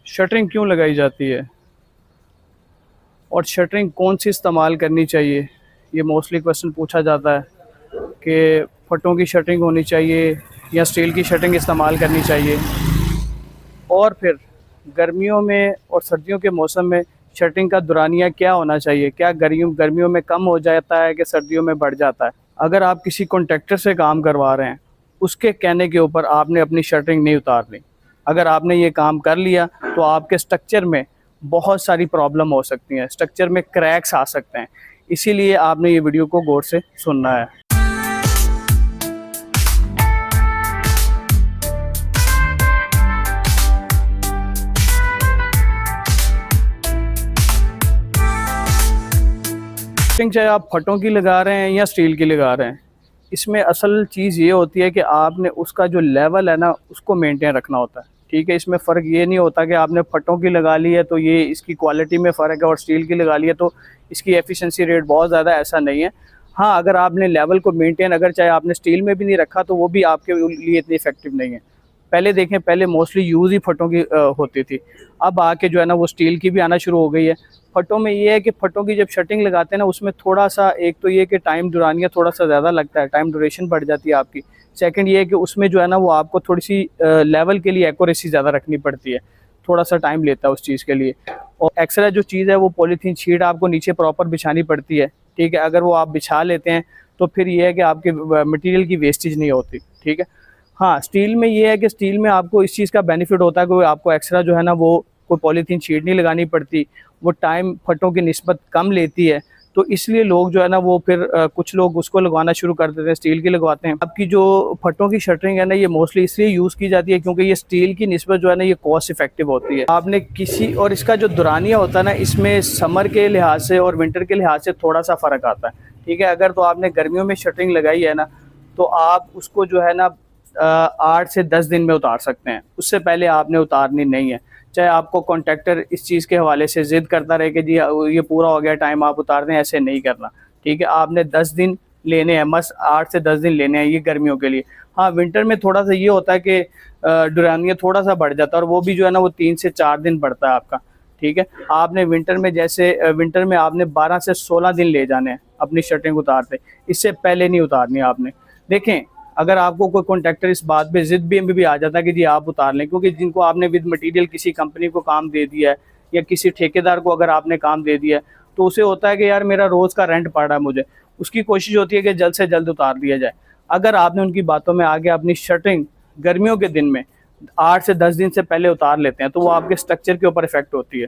Shuttering क्यों लगाई जाती है और शटरिंग कौन सी इस्तेमाल करनी चाहिए, ये मोस्टली क्वेश्चन पूछा जाता है कि फटों की शटरिंग होनी चाहिए या स्टील की शटरिंग इस्तेमाल करनी चाहिए। और फिर गर्मियों में और सर्दियों के मौसम में शटरिंग का दुरानिया क्या होना चाहिए, क्या गर्मियों में कम हो जाता है कि सर्दियों में बढ़ जाता है। अगर आप किसी कॉन्ट्रैक्टर से काम करवा रहे हैं, उसके कहने के ऊपर आपने अपनी शटरिंग नहीं उतारनी। अगर आपने ये काम कर लिया तो आपके स्ट्रक्चर में बहुत सारी प्रॉब्लम हो सकती हैं, स्ट्रक्चर में क्रैक्स आ सकते हैं। इसीलिए आपने ये वीडियो को गौर से सुनना है। शटरिंग चाहे आप फटों की लगा रहे हैं या स्टील की लगा रहे हैं, इसमें असल चीज़ ये होती है कि आपने उसका जो लेवल है ना, उसको मेंटेन रखना होता है। ठीक है, इसमें फ़र्क ये नहीं होता कि आपने फटों की लगा ली है तो ये इसकी क्वालिटी में फ़र्क है और स्टील की लगा ली है तो इसकी एफिशिएंसी रेट बहुत ज़्यादा, ऐसा नहीं है। हाँ, अगर आपने लेवल को मेंटेन, अगर चाहे आपने स्टील में भी नहीं रखा तो वो भी आपके लिए इतनी इफेक्टिव नहीं है। पहले देखें, पहले मोस्टली यूज़ ही फटों की होती थी। अब आके जो है ना वो स्टील की भी आना शुरू हो गई है। फटों में ये है कि फटों की जब शटरिंग लगाते हैं ना, उसमें थोड़ा-सा, एक तो ये कि टाइम दुरानिया थोड़ा-सा ज़्यादा लगता है, टाइम ड्यूरेशन बढ़ जाती है आपकी। सेकंड ये है कि उसमें जो है ना वो आपको थोड़ी-सी लेवल के लिए एक्यूरेसी ज़्यादा रखनी पड़ती है। थोड़ा-सा टाइम लेता है उस चीज़ के लिए। और एक्स्ट्रा जो चीज़ है वो पॉलीथीन शीट आपको नीचे प्रॉपर बिछानी पड़ती है। ठीक है, अगर वो आप बिछा लेते हैं तो फिर ये है कि आपके मटीरियल की वेस्टेज नहीं होती। ठीक है। हाँ, स्टील में ये है कि स्टील में आपको इस चीज़ का बेनिफिट होता है कि आपको एक्स्ट्रा जो है ना वो कोई पॉलीथीन शीट नहीं लगानी पड़ती। वो टाइम फटों की निस्बत कम लेती है, तो इसलिए लोग जो है ना वो फिर कुछ लोग उसको लगवाना शुरू कर देते हैं, स्टील की लगवाते हैं। आपकी जो फटों की शटरिंग है ना, ये मोस्टली इसलिए यूज़ की जाती है क्योंकि ये स्टील की निस्बत जो है ना ये कॉस्ट इफेक्टिव होती है। आपने किसी और इसका जो दुरानिया होता है ना, इसमें समर के लिहाज से और विंटर के लिहाज से थोड़ा सा फ़र्क आता है। ठीक है, अगर तो आपने गर्मियों में शटरिंग लगाई है ना, तो आप उसको जो है ना 8 से 10 दिन में उतार सकते हैं, उससे पहले आपने उतारनी नहीं है। चाहे आपको कॉन्ट्रैक्टर इस चीज़ के हवाले से ज़िद करता रहे कि जी ये पूरा हो गया टाइम, आप उतार दें, ऐसे नहीं करना। ठीक है, आपने 10 दिन लेने हैं, बस 8 से 10 दिन लेने हैं, ये गर्मियों के लिए। हाँ, विंटर में थोड़ा-सा ये होता है कि डुरानिया थोड़ा-सा बढ़ जाता है और वो भी जो है ना वो 3 से 4 दिन बढ़ता है आपका। ठीक है, आपने विंटर में जैसे विंटर में आपने 12 से 16 दिन ले जाने हैं अपनी शटरिंग उतारते, इससे पहले नहीं उतारनी आपने। देखें, अगर आपको कोई कॉन्ट्रैक्टर इस बात पे ज़िद भी आ जाता है कि जी आप उतार लें, क्योंकि जिनको आपने विद मटेरियल किसी कंपनी को काम दे दिया है या किसी ठेकेदार को अगर आपने काम दे दिया है, तो उसे होता है कि यार मेरा रोज़ का रेंट पड़ रहा है मुझे, उसकी कोशिश होती है कि जल्द से जल्द उतार दिया जाए। अगर आपने उनकी बातों में आके अपनी शटरिंग गर्मियों के दिन में 8 से 10 दिन से पहले उतार लेते हैं तो वो आपके स्ट्रक्चर के ऊपर इफेक्ट होती है।